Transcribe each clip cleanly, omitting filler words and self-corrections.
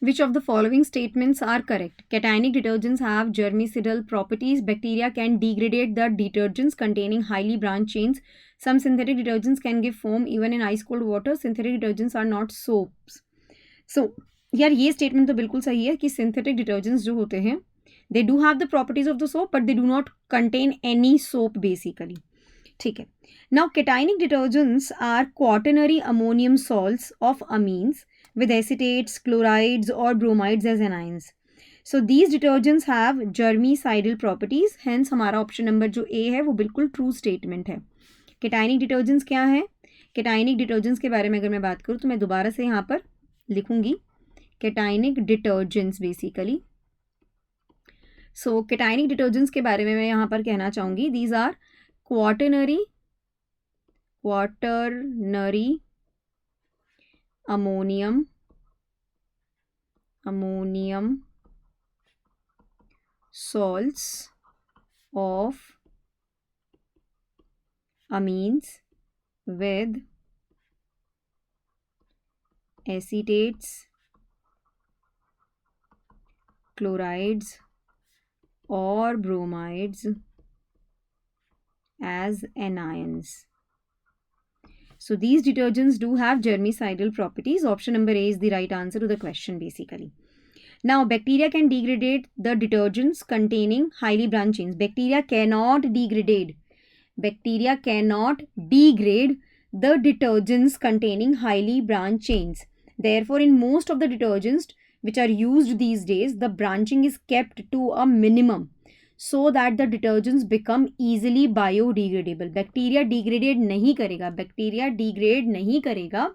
Which of the following statements are correct? Cationic detergents have germicidal properties. Bacteria can degrade the detergents containing highly branched chains. Some synthetic detergents can give foam even in ice cold water. Synthetic detergents are not soaps. So यार ये statement तो बिल्कुल सही है कि synthetic detergents जो होते हैं they do have the properties of the soap but they do not contain any soap basically. ठीक है. Now cationic detergents are quaternary ammonium salts of amines with acetates, chlorides or bromides as anions. So these detergents have germicidal properties. Hence हमारा option number जो ए है वो बिल्कुल true statement है. केटाइनिक detergents क्या है? केटाइनिक डिटर्जेंट्स के बारे में अगर मैं बात करूँ तो मैं दोबारा से यहाँ पर लिखूंगी cationic detergents basically. So cationic detergents के बारे में मैं यहाँ पर कहना चाहूँगी these are quaternary ammonium salts of amines with acetates, chlorides or bromides as anions. So these detergents do have germicidal properties. Option number A is the right answer to the question basically. Now bacteria can degrade the detergents containing highly branched chains. Bacteria cannot degrade the detergents containing highly branched chains. Therefore in most of the detergents which are used these days, the branching is kept to a minimum so that the detergents become easily biodegradable. Bacteria degraded नहीं करेगा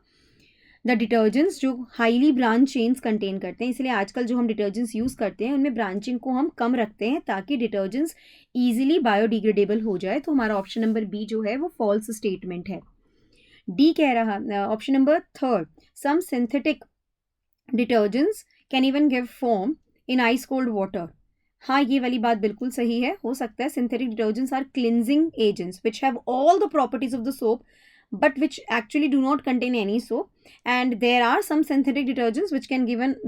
the detergents जो highly branch chains contain करते हैं. इसलिए आजकल जो हम detergents use करते हैं उनमें ब्रांचिंग को हम कम रखते हैं ताकि डिटर्जेंट्स ईजिली बायोडिग्रेडेबल हो जाए. तो हमारा ऑप्शन नंबर बी जो है वो फॉल्स स्टेटमेंट है. डी कह रहा option number third, some synthetic detergents can even give foam in ice cold water. हाँ, ये वाली बात बिल्कुल सही है. हो सकता है synthetic detergents are cleansing agents which have all the properties of the soap but which actually do not contain any soap, and there are some synthetic detergents which can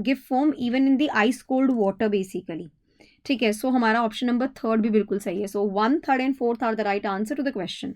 give foam even in the ice cold water basically. ठीक है. सो हमारा option number third भी बिल्कुल सही है. So 1, 3 and 4 are the right answer to the question.